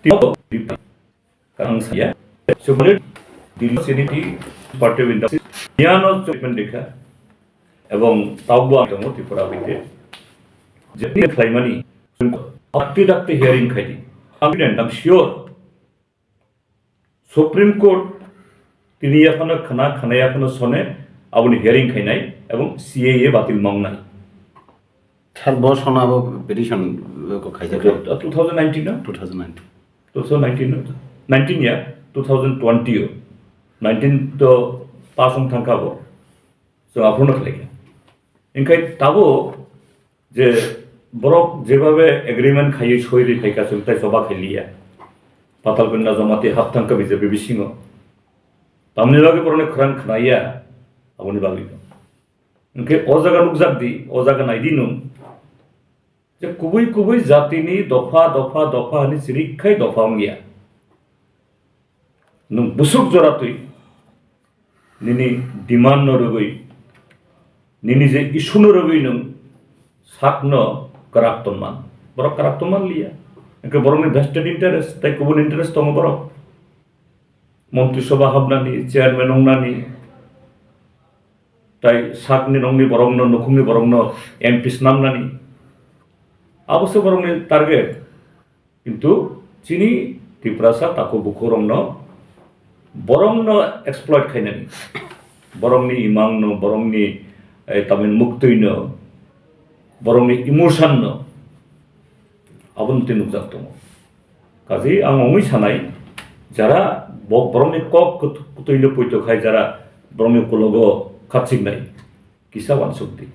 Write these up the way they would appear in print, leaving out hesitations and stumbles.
Karang saya sebenarnya di sini di partai industri niano statement dekha এবং তাও আমি ত্রিপুরা হইতে যে ফ্লাইমানি আপনি ডাকতে হিয়ারিং খাইনি confident I am sure supreme court তিনি এখনো খানায় এখনো শোনে আপনি হিয়ারিং খাইনাই এবং সিএএ বাতিল মাংনাই খেলবো শোনাবো পিটিশন খাইছে 2019 না 2019 19 ya 2020 19 তো পাসং থাকাবো সো আপনার লাগে ইনকাই তাবো যে বরক যেভাবে এগ্রিমেন্ট খাইয়ে সইরি খাইকা চলতাই সবা খাইলিয়া পাতাল কন্যা জমাতে হাত থাকা বিজেপি বিসিং তামনি লগে পরনে খরাং খানাইয়া আপনি বাগি ইনকে ও জায়গা নুকজাক দি ও জায়গা নাই দিনু যে কুবুই জাতিনি দফা দফা দফা হানি সিরিক্ষাই দফা গিয়া নুং বুসুক জরাতুই নিনি ডিমান্ড নরগই নিনি যে ইস্যু নরগই নুং সাকন কারাক্তমান বড় কারাক্তমান লিয়া একে বরং ভেস্টেড ইন্টারেস্ট তাই কুবুন ইন্টারেস্ট তম বড় মন্ত্রিসভা হাবনানি চেয়ারম্যান অংনানি তাই সাকনি নংনি বরং নখুংনি বরং এমপিস নামনানি অবশ্য বরং টার্গেট কিন্তু চিনি ত্রিপুরাসা তাকে বুকুরং বরং এক্সপ্লয়েট খাইনানি বরংনি ইমাং বরংনি তামিল মুক্তৈন বরংনি ইমোশন আবন্তি নুকজাক দङ কাজে आं অङै সানাय যারা বরংনি কক কুতৈন পৈতো খাই যারা বরংনি কলগ খাচিকনাই কিসা वानसुक्ति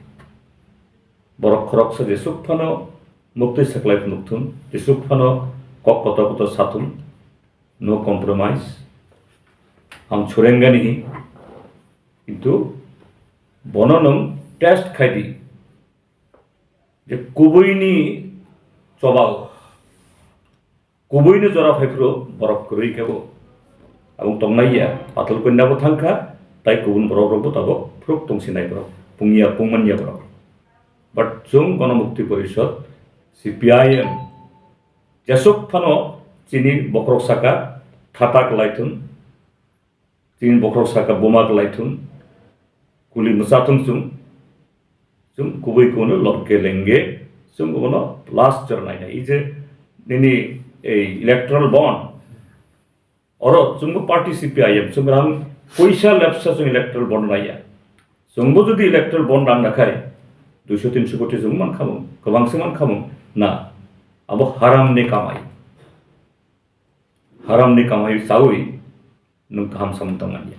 বরক খরক সে সুকফানো মুক্তৈ সাকলাই নুকথুন সুকফানো কক কত সাতুন নো কম্প্রোমাইজ हम छोड़ेंगे नहीं किंतु बननम टेस्ट खाइदी जे कुबुइनी चबाओ कुबुइनी जरा फाइफ्रो बरफ करै केबो এবং তংনাইয়া পাতল কন্যাবো থাঙ্কা তাই কুবুন বরফ রবো তাবো ফ্রুক তংসিনাই বরফ পুংিয়া পুংমানিয়া বরফ বাট जों গণমুক্তি পরিষদ সিপিআইএম যেসব ফানো চিনি বক্রক সাকা থাতাক লাইথুন तीन बखर साका बोमाक लाइथुन कुली मुसाथुन जों कुबै कोनो लटके लेंगे जों गोनो लास्ट जरनाय ना इजे निनी ए इलेक्टोरल बॉन्ड और जों पार्टी सीपीआईएम जों रां पैसा लेपसा जों इलेक्टोरल बॉन्ड नाया जोंबो जुदि इलेक्टोरल बॉन्ड रां नाखाय 200-300 कोटी जों मान खामो गोबांसो मान खामो ना आबो हारामनि कामाय सावै नों गाहाम सामतांगानिया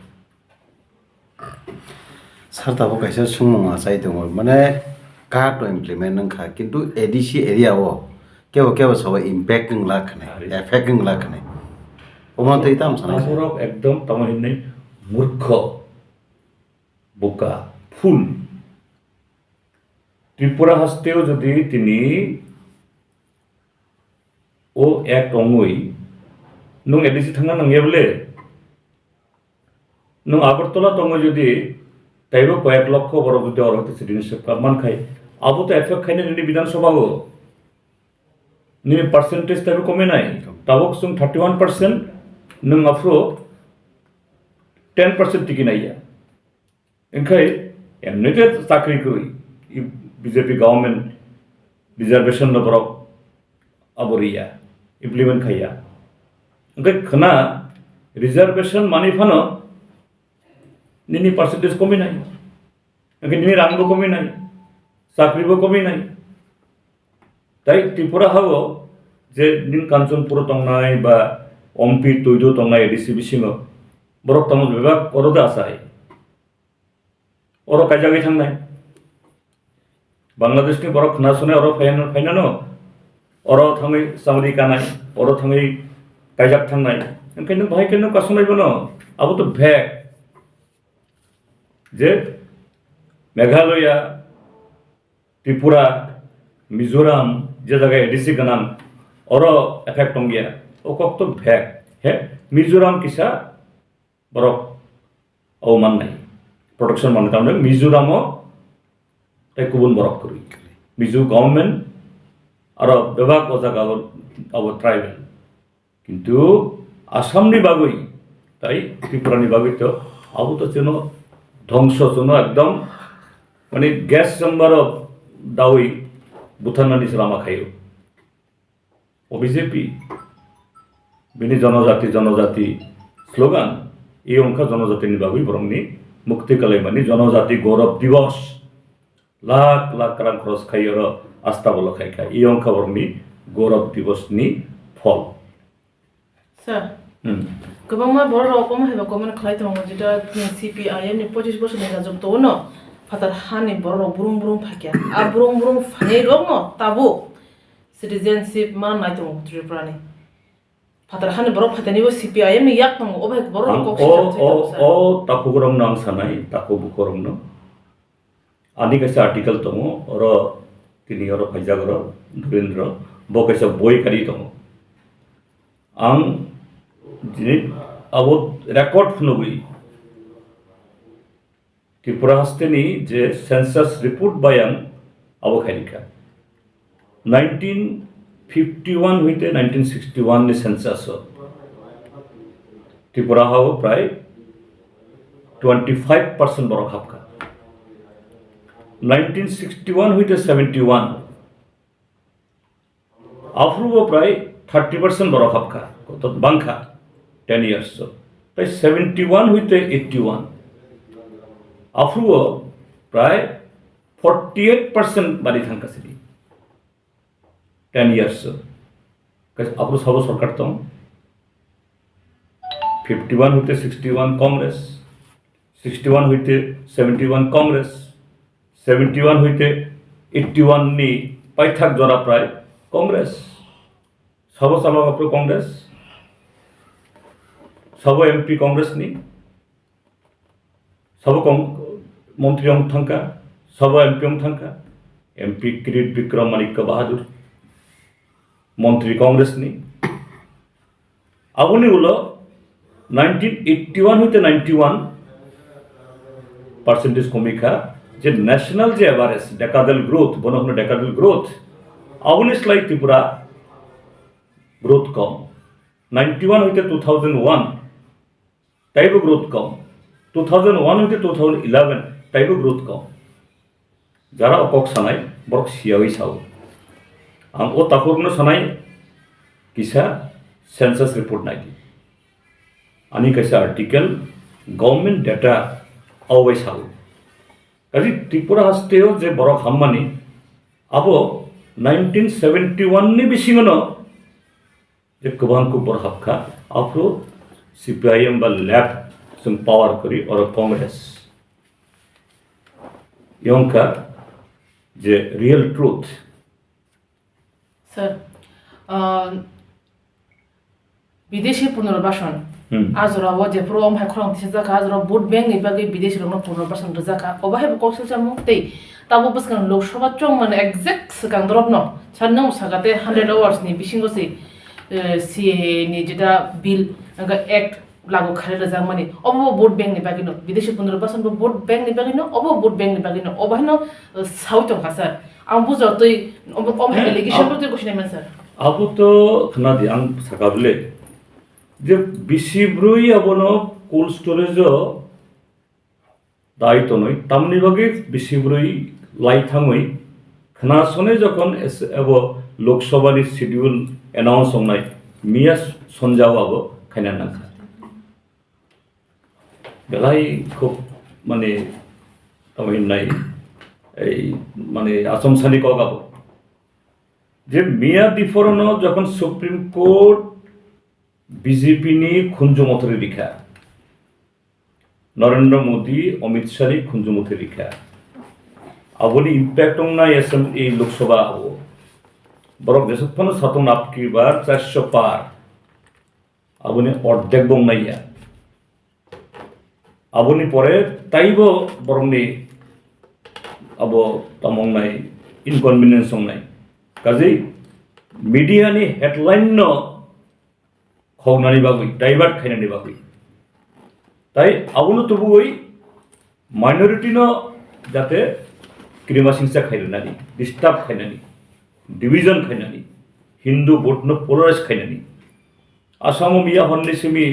सार दाबो कैसे सुंमुङा जाय दङ माने का तो इमप्लिमेंट नंखा किंतु एडीसी एरिया वो केव सब इम्पैक्ट लाखने एफेक्ट लाखने ओमा तो इताम साना बरफ एकदम तमहिनै मूर्ख बोका फुल त्रिपुरा हस्तेও যদি তিনি ও এক অঙ্গই নং এডিসি থাঙ্গা নাঙ্গেবলে नों आगरतला दङ जुदि ताइबो कयेक लक्ष बर जुदि अरहत सिटिजनशिप मान खाय आबो तो एफेक्ट खायने नि विधानसभाओ नि परसेंटेज ताइबो कमे नाय ताबो जों 31% नों आफ्रो 10% टिकि नाया एंखाय एमनेते चाकरी करै बीजेपी गवर्नमेंट रिजर्वेशन न बरक आबरिया इमप्लिमेंट खाया एंखाय खना रिजर्वेशन मानि फानो निनी परसेंटेज कमी नाई निनी रांगबो कमी नाई चाकरीबो कमी नाई ताई त्रिपुरा हावो जे निन कांचनपुर तंगनाय बा ओमपी तैदो तंगनाय एडीसी बिसिङो बरक तंग विभाग अरदा आसाय अर काजागै थांनाय बांग्लादेशनि बरक खोनासुनाय अर फाइनानो अर थाङै सामरि कानाय अर थाङै काजाक थांनाय ओंखायनो बाहाय केनो कासनायबो न आबो तो भेक जे मेघालय त्रिपुरा मिजोराम जे जगह एडीसी गनां और एफेक्ट दं गया ओकक तो भेक हे मिजोराम किसा बरक औ माननाय प्रोटेक्शन मान तामने मिजोरामो ताई गुबुन बरक करि मिजो गवर्नमेंट और विभाग ओ जगह अब ट्राइबल কিন্তু আসামনি বাগৈ তাই ত্রিপুরানি বাগৈ তো আবু তো যেন ধ্বংস যেন একদম মানে গ্যাস চেম্বার দাওই বুথানানি লামা খাইও ও বিজেপি বিনি জনজাতি স্লোগান এই অংশা জনজাতিনি বাগৈ বরংনি মুক্তি কালাইমানি জনজাতি গৌরব দিবস লাখ লাখ রাং খরচ খাই আর আস্থা বলো খাই এই অংশা বরংনি গৌরব দিবস নি ফল স্যার गोबां मा बर' रावखौ माहायबा कमेन्ट खालायदों जेटा CPIM नि 25 बोसोरनि राजब दङ न फातार हानि बर' राव बुरुं बुरुं फाकिया आ बुरुं बुरुं फाने दङ न ताबो सिटिजेनशिप मा नाय दङ त्रिपुरानि फातार हानि बर' फातानिबो CPIM नि याक दङ अबाय बर' रावखौ ओ ताको गरम नाम सानाय ताको बुकरम न आनि कैसे आर्टिकल दङ और तिनि और फाइजागर धीरेन्द्र बो कैसे बय कारि दङ आं जिनि अब रेकर्ड फुनगुई त्रिपुरा हस्तेनि जे सेंसस रिपोर्ट बायां अब खायलिखा 1951 हुईते 1961 नि सेंसस त्रिपुरा हाव प्राय 25% बरक हाबका 1961 हुईते 71 आफ्रुबो प्राय 30% बरक हाबका तो बांखा 10 years তাই 71 হইতে 81 আফ্রুও প্রায় 48% বাড়ি থাঙ্কাছিলি 10 years আফ্রু সব সরকার তো 51 হইতে 61 কংগ্রেস 61 হইতে 71 কংগ্রেস 71 হইতে 81 নি পাইথাক জরা প্রায় কংগ্রেস সব চালক আফ্রু কংগ্রেস सब MP कांग्रेस नी सब मंत्री थांका सब MP थांका MP किरीट विक्रम मानिक बहादुर मंत्री कांग्रेस नी आगुनी उलो 1981 होते 91% कमिका जे नेशनल जे एवरेज डेकाडल ग्रोथ बनहन डेकाडल ग्रोथ आगुनी स्लाइड त्रिपुरा ग्रोथ कम 91 होते 2001 टाइप ग्रोथ कम 2001 होते 2011 टाइप ग्रोथ कम जरा अকক सानाय बरक सियावै साव आं ओ ताखुरनो सानाय किसा सेंसस रिपोर्ट नायदि आनी कैसा आर्टिकल गवर्नमेंट डेटा आवै साव काजि त्रिपुरा हस्तेओ जे बरक हाममानि आबो 1971 नि बिसिङनो जे गोबांखौ बर हाबखा आफ्रो CPIM बा लैब जों पावर करी और कांग्रेस योंका जे रियल ट्रूथ सर विदेशी पुनर्वासन आजराव जे प्रोम है खरं थिजाका आजराव वोट बैंक नि बागै विदेशी रंग पुनर्वासन रजाका अबाहे कौशल जामुक्तै ताबो बसkan लोकसभा चंग मन एक्जेक्ट सकां द्रबनो साननौ सागाते 100 आवर्स नि बिसिंगोसै CAA नि जेटा बिल एक्ट लागू खाले रजां माने अब वोट बैंक नि बागिनो विदेशी पुनर्वासन वोट बैंक नि बागिनो अब वोट बैंक नि बागिनो अबाहनो साउथ का सर आं बुझो तै अब एलिगेशन तो क्वेश्चन मन सर अब तो खना दि आं साकाबले जे बिसिब्रुई अबनो कोल्ड स्टोरेज दायित्व नय तामनि बागे बिसिब्रुई लाइथाङै खोनासने जखन अब लोकसभानि शिड्यूल एनाउंस होनाय मिया सनजावाबो खायना नांखा बेलाय खूब माने तमिलनाय माने आसम सानि कगाबो जे मिया दिफरनो जखन सुप्रीम कोर्ट बीजेपी नि खुंजुमथरि लिखा नरेंद्र मोदी अमित शाह नि खुंजुमथरि लिखा अबनि इम्पैक्ट ना एसेंबली लोकसभा हो बरक जेसफन सातन आपकी बार 400 पार अबनि अर्धेक बंनाया अबनि परे ताइबो बरंनि अब तमंनाय इनकनभिनियन्स संनाय काजै मीडिया नि हेडलाइन न खौनानि बागै डाइभार्ट खायनानि बागै ताई आबुनो तबुयै माइनरिटी न जाते क्रिमासिंसा खायनानि डिस्टार्ब खायनानि डिविजन खायनानि हिंदू भोट न पोलराइज खायनानि आसामाव मिया हन्नैसिमि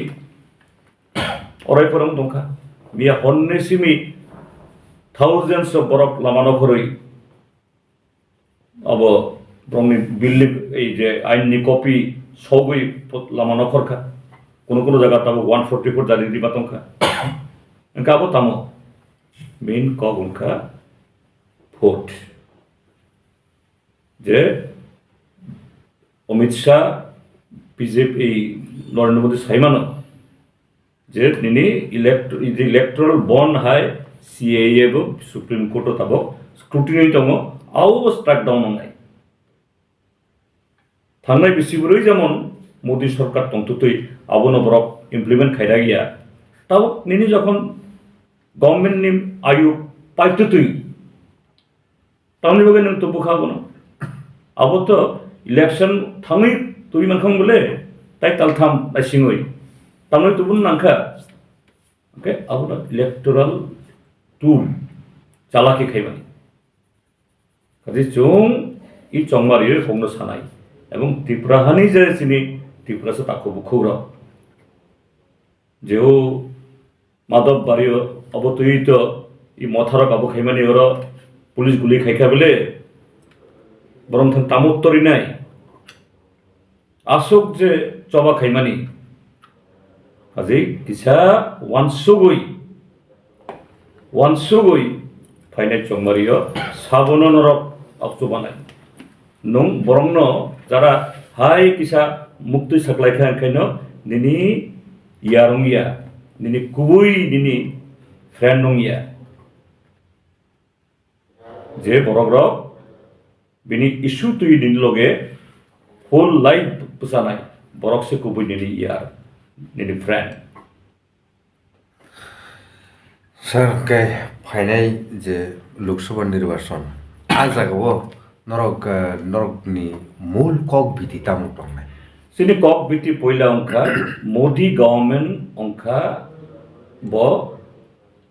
अरायफोराव दंखा मिया हन्नैसिमि thousands of borok lama nokhoroi abo brongni building ei je ain ni copy sogoi lama nokhorkha kono jaga tabo 144 jari di batongkha engka abo tamo main kogungkha vote je Amit Shah BJP Narendra Modi saimano je nini electoral bond hai CAA bo Supreme Court tabo scrutiny tamo au strike down nai thangnai bisiburoi jamon Modi sarkar tongtutoi abono borok implement khaira giya tabo nini jokhon government nim ayu paitutoi tamni boge nim tobu khabono abo to election thangai tui mankhang bole tai taltham tai singoi tamni tubun nangkha okay abo electoral tool चालाकी खाइबानी काजे जों इ चंगमारि हमनो सानाय एवं त्रिपुराहानि जे सिनि त्रिपुरासो ताको बुखौरा JO Madhav बारियो अबतुइत इ मथार काबु खाइबानी और पुलिस गुली खाइखा बेले बरम थन तामुत्तरि नाय आशोक जे चबा खाइमानि काजे किसा वानसुगoi फाइनाय चंगमारियो साबनो नरक अक्टोबानाय नं बरंनो जारा हाय किसा मुक्ति सकलायखा ओंखायनो निनि यारंगिया निनि कुबुइ निनि फ्रेंड नंगिया जे बरग्रक बिनि इशु तुइ निनि लगे होल लाइफ पुसानाय बरक से कुबुइ निनि यार निनि फ्रेंड सर के फाइनाल जे लोकसभा निर्वाचन आ जागाव नरकनि मूल कक भित्ति तामुक दंनाय सिनि कक भित्ति पयला अंका मोदी गवर्नमेंट अंका ब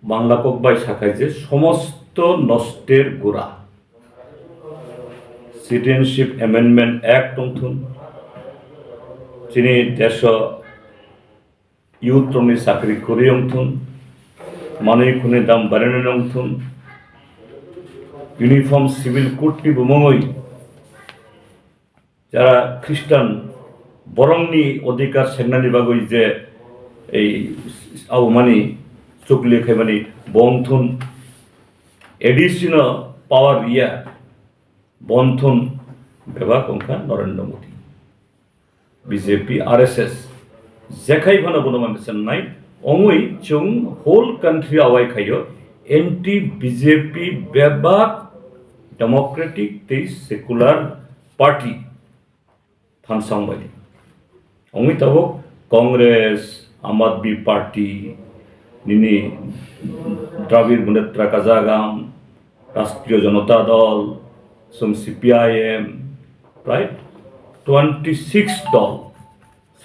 बांग्ला कक बाय साखाय जे समस्त नष्टेर गोरा सिटीजनशिप एमेंडमेंट एक्ट दंथुन सिनि देश यूथ रंनि साख्रि करि अंथुन माने खुने दाम बारायनाय नंथुन यूनिफॉर्म सिविल कोड नि बुमङै जारा ख्रिस्टान बरंनि अधिकार सेंनानि बागै जे ए आवमानि चुकलि खायमानि बंथुन एडिशनल पावर रिया बंथुन बेबा कंखा नरेंद्र मोदी बीजेपी आरएसएस जेखाय भाना बनमान सन्नाय ओंगै जों होल कंट्री आवाय खायो एंटी बीजेपी बेबाक डेमोक्रेटिक ते सेकुलर पार्टी फानसां बायदि ओंगै तबो कांग्रेस आम आदमी पार्टी निनि द्राविड़ मुनेत्र कजागम राष्ट्रीय Janata Dal some CPIM right 26 दल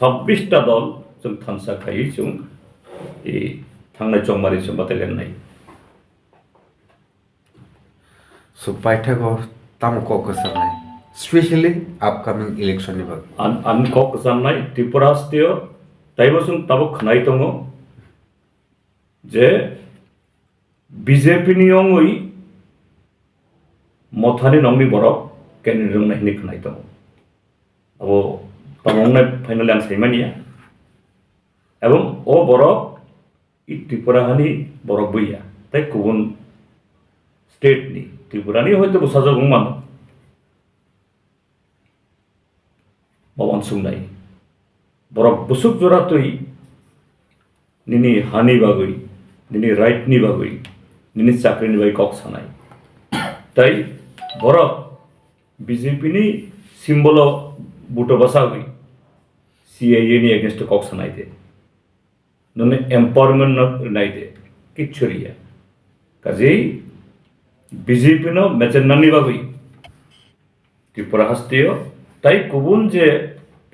26 टा दल जों थानसा खायो जों ए थांनाय चंगमारि जों बादायलायनाय सो पाइथागो तामुक कसरनाय स्पेशली अपकमिंग इलेक्शन नि बाग आन कक जाननाय त्रिपुरा स्टेट ताइबो जों ताबो खनाय दङ जे बीजेपी नि अंगै मथानि नंनि बरक कैंडिडेट रंनायनि खनाय दङ अब तामंनाय फाइनल आं सैमानिया एवं ओ बरक इ त्रिपुरानि बरक बैया ताइ गुबुन स्टेट नि त्रिपुरानि हयतो बसाजो गंमान बावन सुंनाय बरक बुसुक जरातै निनि हानि बागै निनि राइट नि बागै निनि चाकरिनि बागै कक सानाय ताइ बरक बीजेपी नि सिम्बल बुटो बसागै CAA नि अगेंस्ट कक सानाय दे नने एम्पावरमेंट नाय दे किछुरिया काजे बीजेपी नो मेचेनानि बागै त्रिपुरा हस्तेयो ताइ गुबुन जे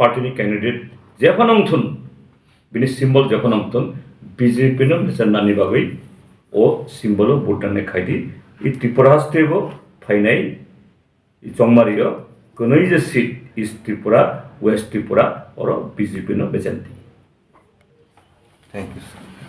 पार्टी नि कैंडिडेट जेफान अंथुन बिनि सिम्बल जेफान अंथुन बीजेपी नो मेचेनानि बागै ओ सिम्बल बुटने खायदि इ त्रिपुरा हस्तेबो फाइनाय इ चंगमारियो गनै जे सीट इस Tripura West Tripura or BJP no Bejanti. Thank you, sir.